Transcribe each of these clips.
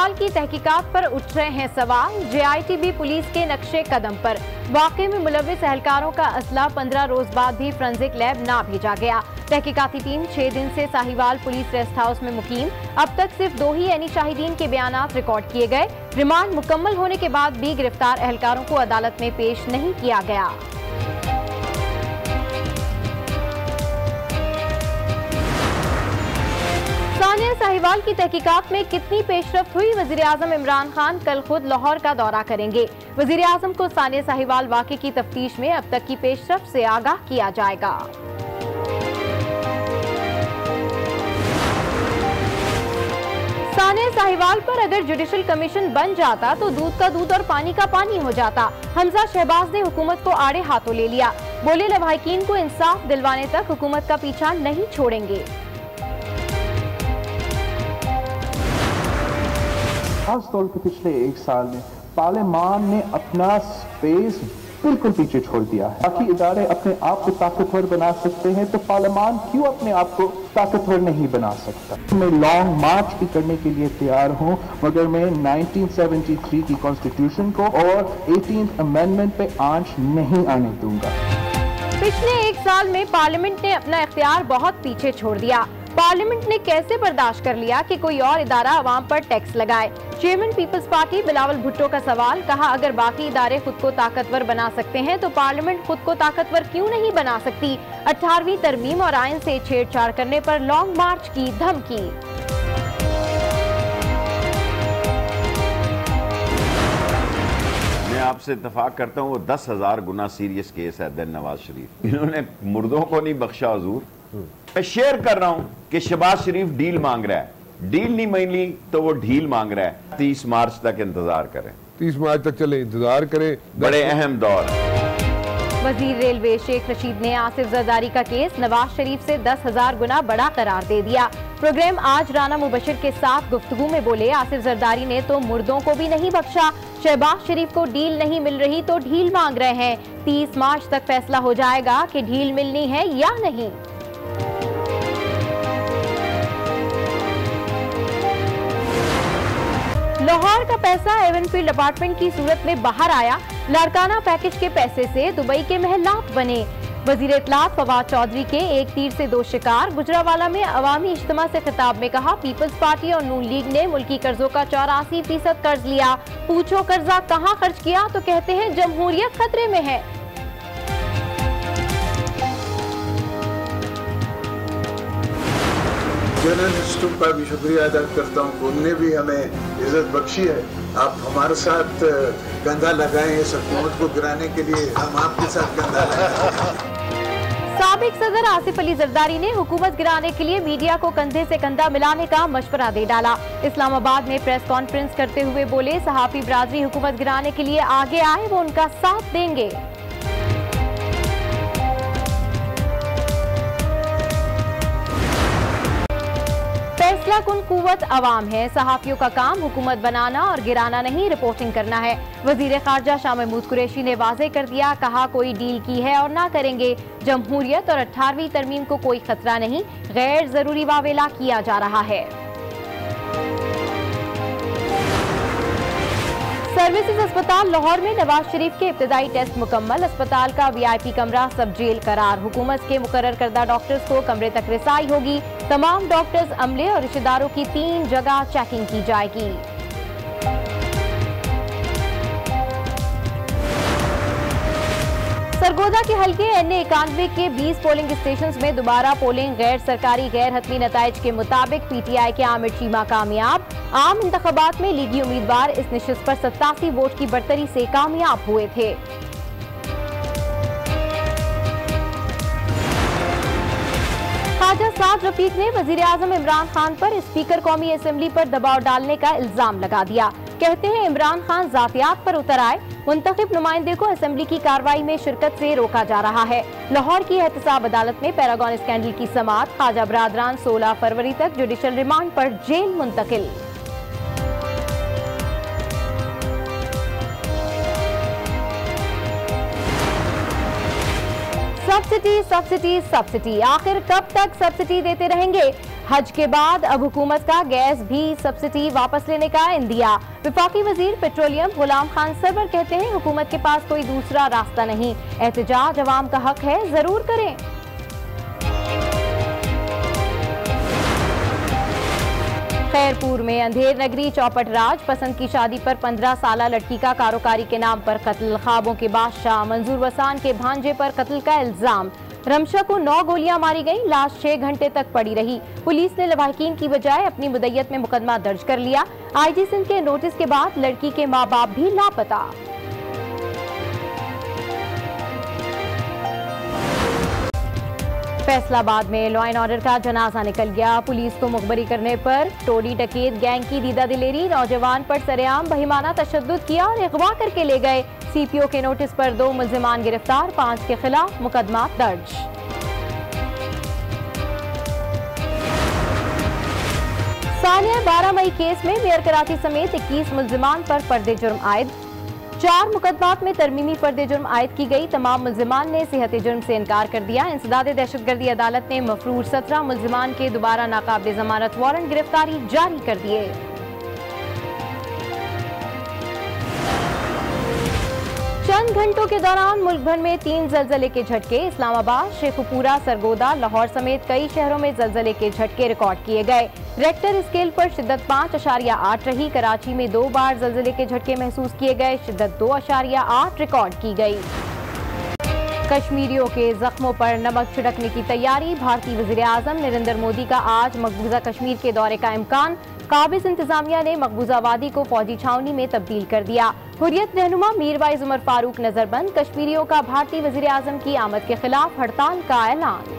साहिवाल की तहकीकात पर उठ रहे हैं सवाल। JITB पुलिस के नक्शे कदम पर। वाकये में मुलविस एहलकारों का असला 15 रोज बाद भी फोरेंसिक लैब ना भेजा गया। तहकीकाती टीम 6 दिन से साहिवाल पुलिस रेस्ट हाउस में मुकीम। अब तक सिर्फ 2 ही यानी शाहिदीन के बयानात रिकॉर्ड किए गए। रिमांड मुकम्मल होने के बाद भी गिरफ्तार एहलकारों को अदालत में पेश नहीं किया गया। सानिया साहिवाल की तहकीकात में कितनी पेशरफ्त हुई? वज़ीर-ए-आज़म इमरान खान कल खुद लाहौर का दौरा करेंगे। वज़ीर-ए-आज़म को सानिया साहिवाल वाक़े की तफ्तीश में अब तक की पेशरफ्त से आगाह किया जाएगा। सानिया साहिवाल पर अगर जुडिशल कमीशन बन जाता तो दूध का दूध और पानी का पानी हो जाता। हमजा शहबाज ने हुकूमत को आड़े हाथों ले लिया। बोले लवाहिकीन को इंसाफ दिलवाने तक हुकूमत का पीछा नहीं छोड़ेंगे। खासतौर पर पिछले 1 साल में पार्लियामान ने अपना स्पेस बिल्कुल पीछे छोड़ दिया है। बाकी इदारे अपने आप को ताकतवर बना सकते हैं तो पार्लियामान क्यों अपने आप को ताकतवर नहीं बना सकता? मैं लॉन्ग मार्च भी करने के लिए तैयार हूं, मगर मैं 1973 की कॉन्स्टिट्यूशन को और 18th अमेंडमेंट पे आंच नहीं आने दूंगा। पिछले 1 साल में पार्लियामेंट ने अपना इख्तियार बहुत पीछे छोड़ दिया। पार्लियामेंट ने कैसे बर्दाश्त कर लिया कि कोई और इदारा अवाम पर टैक्स लगाए? Chairman peoples party Bilawal Bhutto का सवाल। कहा, अगर बाकी इदारे खुद को ताकतवर बना सकते हैं तो पार्लियामेंट खुद को ताकतवर क्यों नहीं बना सकती? 18वीं तरमीम और आइन से छेड़छाड़ करने पर लॉन्ग मार्च की धमकी। मैं आपसे इत्तेफाक करता हूँ, वो 10,000 गुना सीरियस केस है दिन नवाज शरीफ। इन्होंने मुर्दों को नहीं बख्शा हुजूर। मैं शेयर कर रहा हूं कि शहबाज शरीफ डील मांग रहा है, डील नहीं मिली तो वो ढील मांग रहा है। 30 मार्च तक इंतजार करें, 30 मार्च तक चले इंतजार करें। बड़े अहम दौर। वजीर रेलवे शेख रशीद ने आसिफ जरदारी का केस नवाज शरीफ से 10,000 गुना बड़ा करार दे दिया। प्रोग्राम आज राना मुबशिर के साथ गुफ्तगू में बोले, आसिफ जरदारी ने तो मुर्दों को भी नहीं बख्शा। शहबाज शरीफ को डील नहीं मिल रही तो ढील मांग रहे हैं। 30 मार्च तक फैसला हो जाएगा कि ढील मिलनी है या नहीं। लाहौर का पैसा एवनफील्ड अपार्टमेंट की सूरत में बाहर आया। लाड़काना पैकेज के पैसे से दुबई के महलात बने। वजीर इत्तलात फवाद चौधरी के एक तीर से 2 शिकार। गुजरावाला में अवामी इज्तिमा से खिताब में कहा, पीपल्स पार्टी और नून लीग ने मुल्की कर्जों का 84% कर्ज लिया। पूछो कर्जा कहाँ खर्च किया तो कहते हैं जमहूरियत खतरे में है। जर्नलिस्टों का भी शुक्रिया अदा करता हूँ, उनने भी हमें इज्जत बख्शी है। आप हमारे साथ कंधा लगाएं इस हुकूमत को गिराने के लिए, हम आपके साथ कंधा लगाएं। साबिक सदर आसिफ अली जरदारी ने हुकूमत गिराने के लिए मीडिया को कंधे से कंधा मिलाने का मशवरा दे डाला। इस्लामाबाद में प्रेस कॉन्फ्रेंस करते हुए बोले, सहाफी बिरादरी हुकूमत गिराने के लिए आगे आए, वो उनका साथ देंगे। फैसला कुन कुव्वत अवाम है। सहाफियों का काम हुकूमत बनाना और गिराना नहीं, रिपोर्टिंग करना है। वजीर खारजा शाह महमूद कुरैशी ने वाज़ेह कर दिया, कहा कोई डील की है और ना करेंगे। जमहूरियत और 18वीं तरमीम को कोई खतरा नहीं, गैर जरूरी वावेला किया जा रहा है। सर्विसेज अस्पताल लाहौर में नवाज शरीफ के इब्तदाई टेस्ट मुकम्मल। अस्पताल का VIP कमरा सब जेल करार। हुकूमत के मुकर्रर करदा डॉक्टर्स को कमरे तक रिसाई होगी। तमाम डॉक्टर्स, अमले और रिश्तेदारों की 3 जगह चेकिंग की जाएगी। सरगोदा के हल्के NA91 के 20 पोलिंग स्टेशन में दोबारा पोलिंग। गैर सरकारी गैर हतमी नताइज के मुताबिक PTI के आमिर चीमा कामयाब। आम इंतखाबात में लीगी उम्मीदवार इस निशिस्त पर 87 वोट की बढ़तरी से कामयाब हुए थे। ख्वाजा साद रफीक ने वजीर-ए-आज़म इमरान खान पर स्पीकर कौमी असेंबली पर दबाव डालने का इल्जाम लगा दिया। कहते हैं इमरान खान जातियात पर उतर आए। मुंतखब नुमाइंदे को असेंबली की कार्रवाई में शिरकत से रोका जा रहा है। लाहौर की एहतसाब अदालत में पैरागॉन स्कैंडल की समाअत। ख्वाजा बरादरान 16 फरवरी तक जुडिशल रिमांड पर जेल मुंतकिल। सब्सिडी सब्सिडी सब्सिडी, आखिर कब तक सब्सिडी देते रहेंगे? हज के बाद अब हुकूमत का गैस भी सब्सिडी वापस लेने का इंदिया। वफाकी वजीर पेट्रोलियम गुलाम खान सरवर कहते हैं हुकूमत के पास कोई दूसरा रास्ता नहीं, एहतजाज अवाम का हक है, जरूर करें। खैरपुर में अंधेर नगरी चौपट राज पसंद की शादी पर 15 साला लड़की का कारोकारी के नाम पर कत्ल। ख्वाबों के बादशाह मंजूर वसान के भांजे पर कत्ल का इल्जाम। रमशा को 9 गोलियां मारी गईं, लाश 6 घंटे तक पड़ी रही। पुलिस ने लवाहिकीन की बजाय अपनी मुद्दत में मुकदमा दर्ज कर लिया। आईजी सिंध के नोटिस के बाद लड़की के माँ बाप भी लापता। फैसलाबाद में लॉ एंड ऑर्डर का जनाजा निकल गया। पुलिस को मुखबरी करने पर टोली डकैत गैंग की दीदा दिलेरी, नौजवान पर सरेआम बहिमाना तशद्दुद किया और अगवा करके ले गए। सीपीओ के नोटिस पर 2 मुल्जिमान गिरफ्तार, 5 के खिलाफ मुकदमा दर्ज। सानिया 12 मई केस में मेयर कराची समेत 21 मुल्जिमान पर फर्दे जुर्म आयद। 4 मुकदमात में तरमीमी फर्दे जुर्म आयद की गई। तमाम मुल्जिमान ने सेहत जुर्म से इनकार कर दिया। इंसदाद दहशतगर्दी अदालत ने मफरूर 17 मुल्जिमान के दोबारा नाकाबिल जमानत वारंट गिरफ्तारी जारी कर दिए। चंद घंटों के दौरान मुल्क भर में 3 जलजले के झटके। इस्लामाबाद, शेखुपुरा, सरगोदा, लाहौर समेत कई शहरों में जलजले के झटके रिकॉर्ड किए गए। रेक्टर स्केल पर शिद्दत 5.8 रही। कराची में 2 बार जलजले के झटके महसूस किए गए, शिद्दत 2.8 रिकॉर्ड की गई। कश्मीरियों के जख्मों पर नमक छिड़कने की तैयारी। भारतीय वजीर आजम नरेंद्र मोदी का आज मकबूजा कश्मीर के दौरे का इम्कान। काबिज इंतजामिया ने मकबूजा वादी को फौजी छावनी में तब्दील कर दिया। हुर्रियत रहनुमा मीरवाइज उमर फारूक नजरबंद। कश्मीरियों का भारतीय वजीर आजम की आमद के खिलाफ हड़ताल का ऐलान।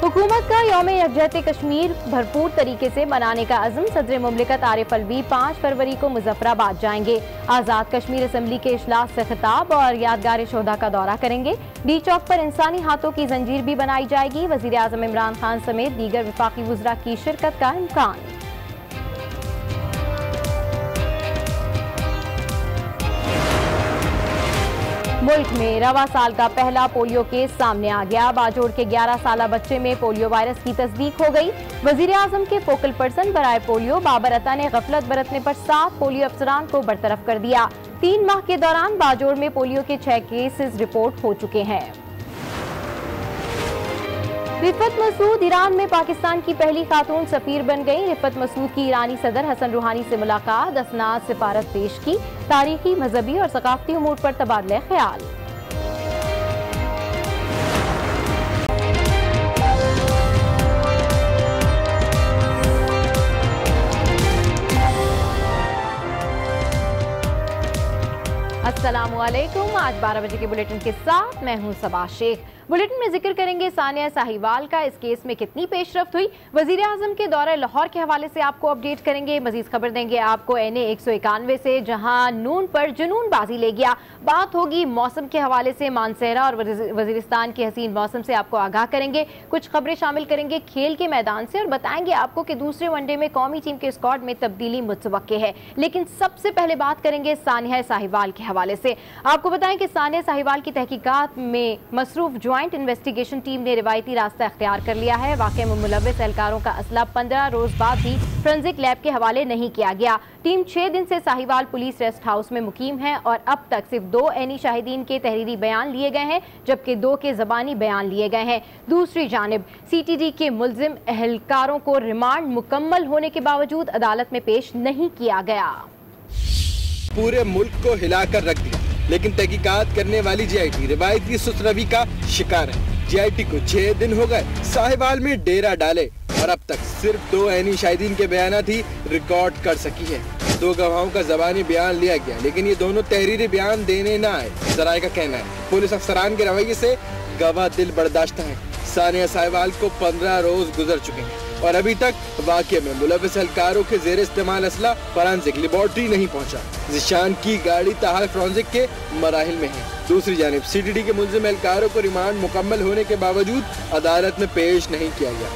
हुकूमत का यौम यकजहत कश्मीर भरपूर तरीके से मनाने का अज़्म। सदर मुमलिकत आरिफ अलवी 5 फरवरी को मुजफ्फराबाद जाएंगे। आज़ाद कश्मीर असम्बली के इजलास से खिताब और यादगार शोहदा का दौरा करेंगे। डी चौक पर इंसानी हाथों की जंजीर भी बनाई जाएगी। वजीर आज़म इमरान खान समेत दीगर वफाकी वुज़रा की शिरकत का इम्कान। मुल्क में रवा साल का पहला पोलियो केस सामने आ गया। बाजोड़ के 11 साला बच्चे में पोलियो वायरस की तस्दीक हो गई। वजीर आजम के फोकल पर्सन बराए पोलियो बाबर अता ने गफलत बरतने पर 7 पोलियो अफसरान को बरतरफ कर दिया। 3 माह के दौरान बाजोड़ में पोलियो के 6 केसेस रिपोर्ट हो चुके हैं। रिफत मसूद ईरान में पाकिस्तान की पहली खातून सफीर बन गई। रिफत मसूद की ईरानी सदर हसन रूहानी से मुलाकात, असनाद सिफारत पेश की। तारीखी, मजहबी और सकाफती उमूर पर तबादले ख्याल। अस्सलामुअलैकुम। आज 12 बजे के बुलेटिन के साथ मैं हूं सबा शेख। बुलेटिन में जिक्र करेंगे सानिया साहिवाल का, इस केस में कितनी पेशरफ्त हुई। वजीर आजम के दौरे लाहौर के हवाले से आपको अपडेट करेंगे। मजीद खबर देंगे आपको NA 191 से, जहां नून पर जुनून बाजी ले गया। बात होगी मौसम के हवाले से, मानसहरा और वजीरिस्तान के हसीन मौसम से आपको आगाह करेंगे। कुछ खबरें शामिल करेंगे खेल के मैदान से और बताएंगे आपको कि दूसरे वनडे में कौमी टीम के स्क्वाड में तब्दीली मुतवक्के है। लेकिन सबसे पहले बात करेंगे सानिया साहिवाल के हवाले से। आपको बताएं कि सानिया साहिवाल की तहकीकात में मसरूफ ज्वाइंट इन्वेस्टिगेशन टीम ने रिवायती रास्ता इख्तियार कर लिया है। वाक़े में मुलव्विस एहलकारों का असला 15 रोज बाद भी फोरेंसिक लैब के हवाले नहीं किया गया। टीम 6 दिन से साहिवाल पुलिस रेस्ट हाउस में मुकीम है और अब तक सिर्फ 2 NE शाहिदीन के तहरीरी बयान लिए गए हैं, जबकि 2 के जबानी बयान लिए गए हैं। दूसरी जानिब CTD के मुल्जिम एहलकारों को रिमांड मुकम्मल होने के बावजूद अदालत में पेश नहीं किया गया। पूरे मुल्क को हिलाकर रख दिया, लेकिन तहकीकात करने वाली GIT रिवायती सुस्तरवी का शिकार है। GIT को 6 दिन हो गए साहिवाल में डेरा डाले और अब तक सिर्फ 2 NE शाहिदीन के बयानात ही रिकॉर्ड कर सकी है। 2 गवाहों का जबानी बयान लिया गया, लेकिन ये दोनों तहरीरी बयान देने न आए। जराए का कहना है पुलिस अफसरान के रवैये से गवाह दिल बर्दाश्त है। सानिया साहिवाल को 15 रोज गुजर चुके हैं और अभी तक वाक़े में मुलव्विस एहलकारों के जेर इस्तेमाल असला फोरेंसिक लेबोरेटरी नहीं पहुंचा। जिशान की गाड़ी ताहाल फोरेंसिक के मराहिल में है। दूसरी जानिब CTD के मुल्जिम एहलकारों को रिमांड मुकम्मल होने के बावजूद अदालत में पेश नहीं किया गया।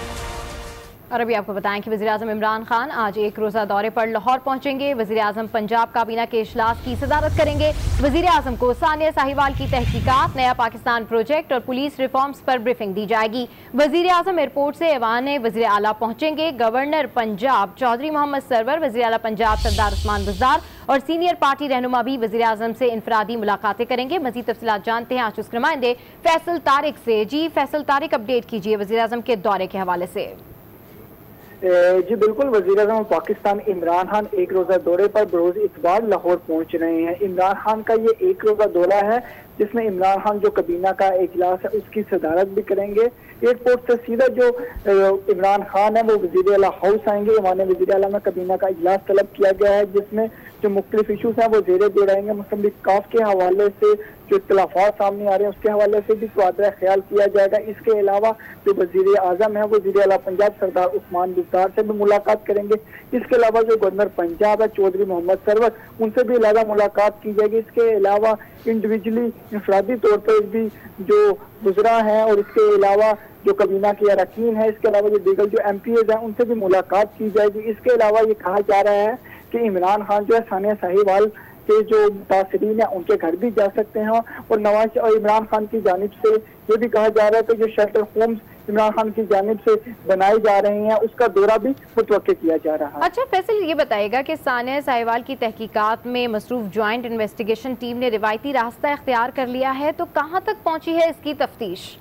और अभी आपको बताएं कि वज़ीर-ए-आज़म इमरान खान आज एक रोज़ा दौरे पर लाहौर पहुंचेंगे। वज़ीर-ए-आज़म पंजाब काबीना के इजलास की सदारत करेंगे। वज़ीर-ए-आज़म को सानिया साहिवाल की तहकीकात, नया पाकिस्तान प्रोजेक्ट और पुलिस रिफॉर्म्स पर ब्रीफिंग दी जाएगी। वज़ीर-ए-आज़म एयरपोर्ट से ऐवान वज़ीर आला पहुंचेंगे। गवर्नर पंजाब चौधरी मोहम्मद सरवर, वज़ीर आला पंजाब सरदार उस्मान बुज़दार और सीनियर पार्टी रहनुमा भी वज़ीर-ए-आज़म से इनफरादी मुलाकातें करेंगे। मज़ीद तफसीलात जानते हैं आशूस के नुमाइंदे फैसल तारिक से। जी फैसल तारिक, अपडेट कीजिए वज़ीर-ए-आज़म के दौरे के हवाले से। जी बिल्कुल, वज़ीर-ए-आज़म पाकिस्तान इमरान खान एक रोज़ा दौरे पर बरोज़ इतवार लाहौर पहुंच रहे हैं। इमरान खान का ये एक रोज़ा दौरा है जिसमें इमरान खान जो काबीना का इजलास है उसकी सदारत भी करेंगे। एयरपोर्ट से सीधा जो इमरान खान है वो वज़ीर आला हाउस आएंगे। माने वज़ीर आला में काबीना का इजलास तलब किया गया है जिसमें जो मुख्तलिफ इशूज हैं वो ज़ेरे दे रहेंगे। मुस्लिम लीग काफ के हवाले से जो इख्तिलाफात सामने आ रहे हैं उसके हवाले से भी तबादला ख्याल किया जाएगा। इसके अलावा जो वज़ीर आज़म है वो वज़ीर आला पंजाब सरदार उस्मान बुज़दार से भी मुलाकात करेंगे। इसके अलावा जो गवर्नर पंजाब है चौधरी मोहम्मद सरवर, उनसे भी अलग मुलाकात की जाएगी। इसके अलावा इंडिविजुअली इंफरादी तौर पर भी जो गुजरा है और इसके अलावा जो काबीना के अरकान है, इसके अलावा जो दीगर जो MPs हैं उनसे भी मुलाकात की जाएगी। इसके अलावा ये कहा जा रहा है कि इमरान खान जो है सानिया साहिवाल के जो मुतासरीन है उनके घर भी जा सकते हैं और नवाज और इमरान खान की जानिब से ये भी कहा जा रहा है कि जो शेल्टर होम्स इमरान खान की जानिब से बनाए जा रहे हैं उसका दौरा भी मुतवक्किल किया जा रहा है। अच्छा फैसल, ये बताएगा कि सानिया साहिवाल की तहकीकात में मसरूफ ज्वाइंट इन्वेस्टिगेशन टीम ने रिवायती रास्ता इख्तियार कर लिया है, तो कहाँ तक पहुंची है इसकी तफ्तीश?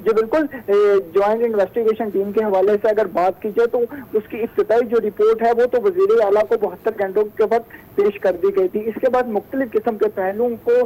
जी बिल्कुल, ज्वाइंट इन्वेस्टिगेशन टीम के हवाले से अगर बात की जाए तो उसकी इब्तिदाई जो रिपोर्ट है वो तो वज़ीर आला को 72 घंटों के बाद पेश कर दी गई थी। इसके बाद मुख्तलिफ किस्म के पहलुओं को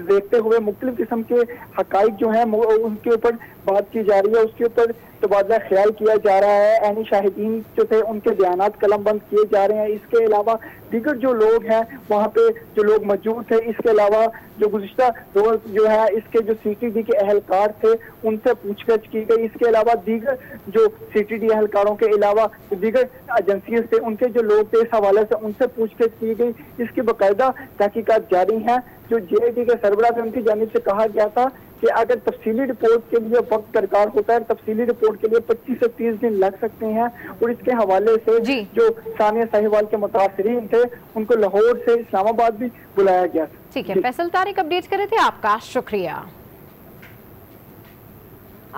देखते हुए मुख्तलिफ किस्म के हकाइक जो हैं उनके ऊपर बात की जा रही है, उसके ऊपर तबादला ख्याल किया जा रहा है। ऐनी शाहिदीन जो थे उनके बयानात कलमबंद किए जा रहे हैं। इसके अलावा दीगर जो लोग हैं वहाँ पे जो लोग मौजूद थे, इसके अलावा जो गुज़िश्ता रोज जो है इसके जो CTD के अहलकार थे उनसे पूछताछ की गई। इसके अलावा दीगर जो CTD अहलकारों के अलावा दीगर एजेंसियों से उनके जो लोग थे इस हवाले से उनसे पूछताछ की गई। इसकी बाकायदा तहकीकात जारी हैं। जो JIT के सरबराह थे उनकी जानिब से कहा गया था कि अगर तफसीली रिपोर्ट के लिए वक्त दरकार होता है, तफसीली रिपोर्ट के लिए 25 से 30 दिन लग सकते हैं। और इसके हवाले से जो सानिया साहिवाल के मुतासरीन थे उनको लाहौर से इस्लामाबाद भी बुलाया गया। ठीक है फैसल तारिक, अपडेट कर रहे थे, आपका शुक्रिया।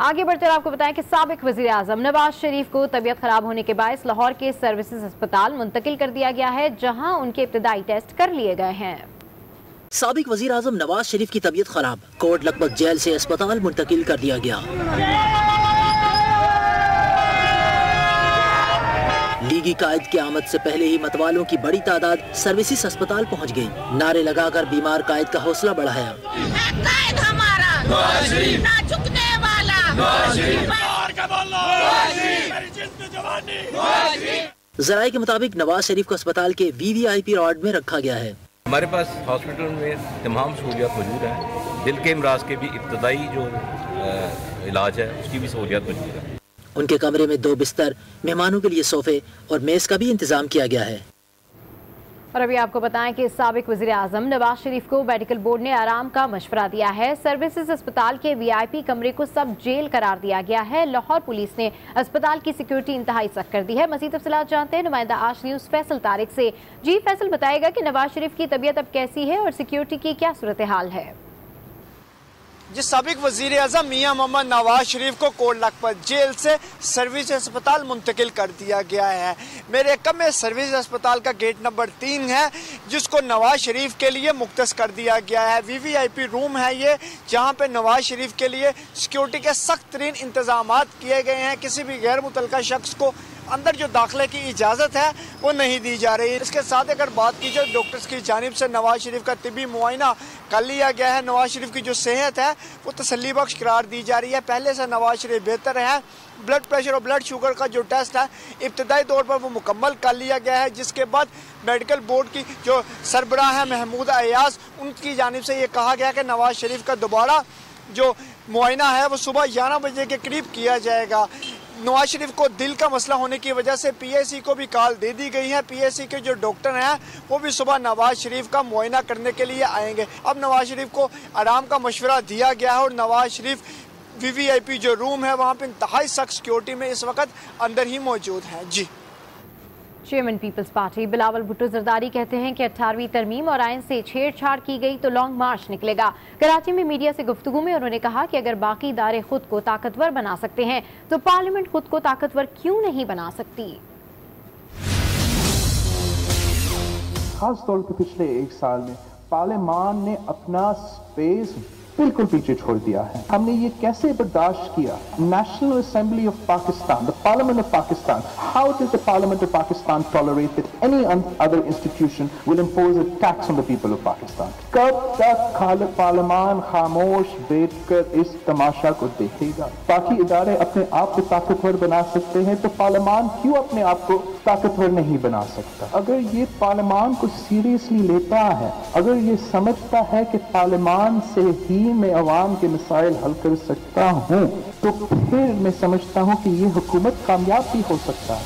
आगे बढ़कर आपको बताएं कि साबिक वज़ीर-ए-आज़म नवाज शरीफ को तबीयत खराब होने के बायस लाहौर के सर्विसेज अस्पताल मुंतकिल कर दिया गया है, जहां उनके इब्तिदाई टेस्ट कर लिए गए हैं। साबिक वज़ीर आज़म नवाज शरीफ की तबीयत खराब, कोर्ट लखपत जेल से अस्पताल मुंतकिल कर दिया गया। लीगी कायद की आमद से पहले ही मतवालों की बड़ी तादाद सर्विसेज अस्पताल पहुंच गई। नारे लगाकर बीमार कायद का हौसला बढ़ाया। कायद हमारा ना झुकने वाला, जराये के मुताबिक नवाज शरीफ को अस्पताल के VVIP वार्ड में रखा गया है। हमारे पास हॉस्पिटल में तमाम सहूलियात मौजूद हैं। दिल के अमराज के भी इब्तदाई जो इलाज है उसकी भी सहूलियात मौजूद है। उनके कमरे में 2 बिस्तर, मेहमानों के लिए सोफे और मेज का भी इंतजाम किया गया है। और अभी आपको बताएं कि साबिक वज़ीर-ए-आज़म नवाज शरीफ को मेडिकल बोर्ड ने आराम का मशवरा दिया है। सर्विसेज अस्पताल के VIP कमरे को सब जेल करार दिया गया है। लाहौर पुलिस ने अस्पताल की सिक्योरिटी इंतहाई सख्त कर दी है। मज़ीद तफसीलात जानते हैं नुमाइंदा आज न्यूज़ फैसल तारिक से। जी फैसल, बताएगा कि नवाज शरीफ की तबीयत अब कैसी है और सिक्योरिटी की क्या सूरत हाल है? जिस साबिक वज़ीर आज़म मियां मोहम्मद नवाज शरीफ को कोट लखपत जेल से सर्विस अस्पताल मुंतकिल कर दिया गया है। मेरे कम में सर्विस अस्पताल का गेट नंबर 3 है जिसको नवाज शरीफ के लिए मुख्तस कर दिया गया है। VVIP रूम है ये, जहां पे नवाज शरीफ के लिए सिक्योरिटी के सख्त तरीन इंतजाम किए गए हैं। किसी भी गैर मुतल्लका शख्स को अंदर जो दाखिले की इजाज़त है वो नहीं दी जा रही है। इसके साथ अगर बात की जाए डॉक्टर्स की जानिब से नवाज शरीफ का तिबी मुआयना कर लिया गया है। नवाज शरीफ की जो सेहत है वो तसल्ली बख्श करार दी जा रही है। पहले से नवाज शरीफ बेहतर है। ब्लड प्रेशर और ब्लड शुगर का जो टेस्ट है इब्तदाई तौर पर वो मुकम्मल कर लिया गया है, जिसके बाद मेडिकल बोर्ड की जो सरबराह है महमूद अयाज, उनकी जानिब से ये कहा गया कि नवाज शरीफ का दोबारा जो मुआयना है वो सुबह 11 बजे के करीब किया जाएगा। नवाज शरीफ को दिल का मसला होने की वजह से PIC को भी कॉल दे दी गई है। PIC के जो डॉक्टर हैं वो भी सुबह नवाज शरीफ का मुआयना करने के लिए आएंगे। अब नवाज शरीफ को आराम का मशवरा दिया गया है और नवाज शरीफ VVIP जो रूम है वहाँ पे इंतहाई सख्त सिक्योरिटी में इस वक्त अंदर ही मौजूद हैं। जी। Chairman peoples party Bilawal Bhutto Zardari कहते हैं कि 18वीं तरमीम और आइन से छेड़छाड़ की गई तो लॉन्ग मार्च निकलेगा। कराची में मीडिया से गुफ्तगू में उन्होंने कहा कि अगर बाकी इदारे खुद को ताकतवर बना सकते हैं तो पार्लियामेंट खुद को ताकतवर क्यों नहीं बना सकती। खास तौर पर पिछले एक साल में पार्लियामान ने अपना स्पेस बिल्कुल पीछे छोड़ दिया है। हमने ये कैसे बर्दाश्त किया? National assembly of Pakistan, the parliament of Pakistan, how does the parliament of Pakistan tolerate that any other institution will impose a tax on the people of Pakistan? कब तक पार्लियामान खामोश बैठकर इस तमाशा को देखेगा? बाकी इदारे अपने आप को ताकतवर बना सकते हैं तो पार्लियामान क्यों अपने आप को ताकतवर नहीं बना सकता? अगर ये पार्लियामान को सीरियसली लेता है, अगर ये समझता है कि पार्लियामान से ही मैं अवाम के मसाइल हल कर सकता हूँ, तो फिर मैं समझता हूँ कि ये हुकूमत कामयाब भी हो सकता है।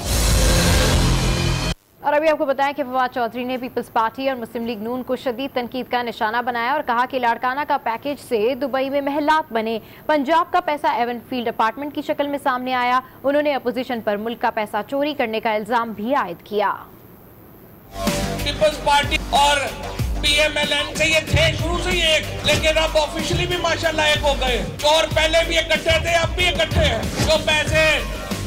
और अभी आपको बताएं कि फवाद चौधरी ने पीपल्स पार्टी और मुस्लिम लीग नून को शदीद तनकीद का निशाना बनाया और कहा कि लाड़काना का पैकेज से दुबई में महलात बने, पंजाब का पैसा एवन फील्ड अपार्टमेंट की शक्ल में सामने आया। उन्होंने अपोजिशन पर मुल्क का पैसा चोरी करने का इल्जाम भी आयद किया। पीपल्स पार्टी और PMLN से ये थे शुरू से ही एक, लेकिन अब ऑफिशियली भी माशाल्लाह एक हो गए। और पहले भी इकट्ठे थे, अब भी इकट्ठे हैं। जो पैसे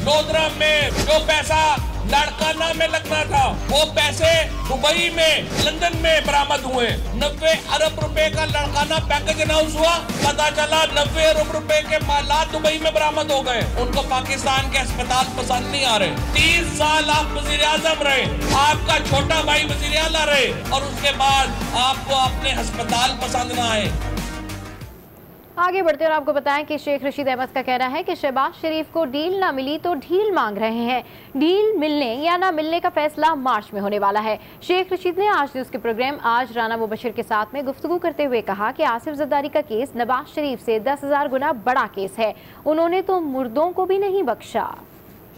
लोधरा में, जो पैसा लाड़काना में लगना था, वो पैसे दुबई में, लंदन में बरामद हुए। 90 अरब रुपए का लाड़काना पैकेज अनाउंस हुआ, पता चला 90 अरब रुपए के मालात दुबई में बरामद हो गए। उनको पाकिस्तान के अस्पताल पसंद नहीं आ रहे। 30 साल आप वजीर आजम रहे, आपका छोटा भाई वजीर आला रहे, और उसके बाद आपको अपने अस्पताल पसंद ना आए। आगे बढ़ते और आपको बताएं कि शेख रशीद अहमद का कहना है कि शहबाज शरीफ को डील ना मिली तो ढील मांग रहे हैं। डील मिलने या ना मिलने का फैसला मार्च में होने वाला है। शेख रशीद ने आज न्यूज़ के प्रोग्राम आज राना मुबशिर के साथ में गुफ्तगू करते हुए कहा कि आसिफ जरदारी का केस नवाज शरीफ से 10,000 गुना बड़ा केस है। उन्होंने तो मुर्दों को भी नहीं बख्शा।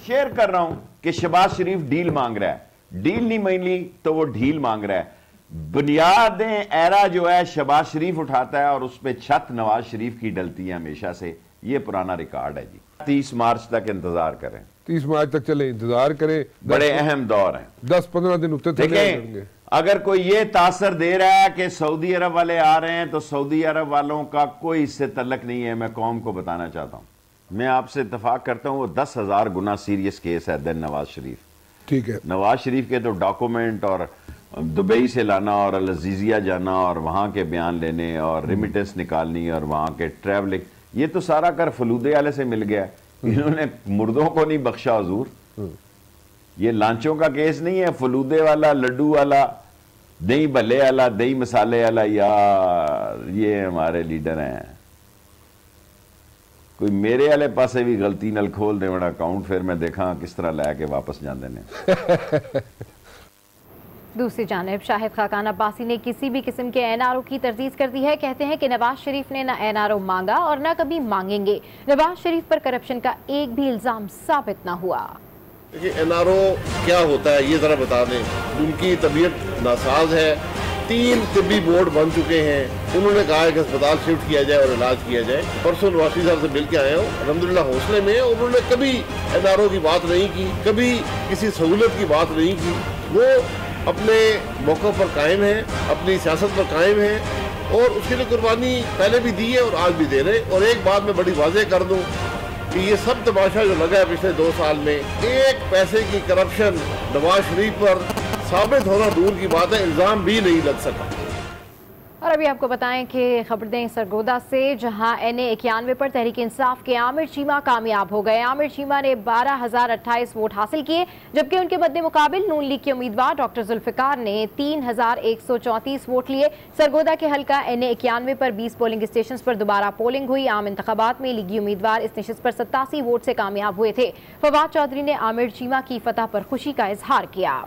शेयर कर रहा हूं कि शहबाज शरीफ डील मांग रहा है, डील नहीं मिली तो वो ढील मांग रहा है। बुनियादें एरा जो है शहबाज शरीफ उठाता है और उस पर छत नवाज शरीफ की डलती है हमेशा से। ये पुराना रिकॉर्ड है जी। 30 मार्च तक इंतजार करें, 30 मार्च तक चले इंतजार करें। बड़े अहम दौर हैं, 10-15 दिन उत्तर देखें। अगर कोई ये तासर दे रहा है कि सऊदी अरब वाले आ रहे हैं तो सऊदी अरब वालों का कोई इससे तल्लक नहीं है। मैं कौम को बताना चाहता हूँ, मैं आपसे इत्तेफाक करता हूँ, वो 10,000 गुना सीरियस केस है देन नवाज शरीफ। ठीक है, नवाज शरीफ के तो डॉक्यूमेंट और दुबई से लाना और अल-अज़ीज़िया जाना और वहाँ के बयान लेने और रिमिटेंस निकालनी और वहाँ के ट्रैवलिंग, ये तो सारा कर फलूदे वाले से मिल गया। इन्होंने मुर्दों को नहीं बख्शा हुजूर। ये लांचों का केस नहीं है, फलूदे वाला, लड्डू वाला, दही भल्ले वाला, दही मसाले वाला। यार ये हमारे लीडर हैं। कोई मेरे वाले पासे भी गलती नल खोल दे बड़ा अकाउंट, फिर मैं देखा किस तरह लैके वापस जाते ने। दूसरी जानिब शाहिद खाकान अब्बासी ने किसी भी किस्म के NRO की तरदीद कर दी है। कहते हैं कि नवाज शरीफ ने ना NRO मांगा और ना कभी मांगेंगे। नवाज शरीफ पर करप्शन का एक भी इल्जाम साबित ना हुआ। देखिए NRO क्या होता है ये जरा बता दें। उनकी तबीयत नासाज है, 3 तिब्बी बोर्ड बन चुके हैं। उन्होंने कहा है कि अस्पताल शिफ्ट किया जाए और इलाज किया जाए। परसों नवाज साहब से मिल के आए हो, अल्हम्दुलिल्लाह हौसले में। उन्होंने कभी NRO की बात नहीं की, कभी किसी सहूलत की बात नहीं की। वो अपने मौक़ों पर कायम है, अपनी सियासत पर कायम है और उसके लिए कुर्बानी पहले भी दी है और आज भी दे रहे। और एक बात मैं बड़ी वाज़ेह कर दूं कि ये सब तमाशा जो लगा है पिछले 2 साल में, एक पैसे की करप्शन नवाज शरीफ पर साबित होना दूर की बात है, इल्ज़ाम भी नहीं लग सका। और अभी आपको बताएं कि खबर दें सरगोदा से, जहां NA 91 पर तहरीक इंसाफ के आमिर चीमा कामयाब हो गए। आमिर चीमा ने 12,028 वोट हासिल किए, जबकि उनके मद्दे मुकाबिल नून लीग के उम्मीदवार डॉक्टर जुल्फिकार ने 3,134 वोट लिए। सरगोदा के हल्का NA 91 पर 20 पोलिंग स्टेशन पर दोबारा पोलिंग हुई। आम इंतखाबात में लीगी उम्मीदवार इस नशिस्त पर 87 वोट से कामयाब हुए थे। फवाद चौधरी ने आमिर चीमा की फतह पर खुशी का इजहार किया।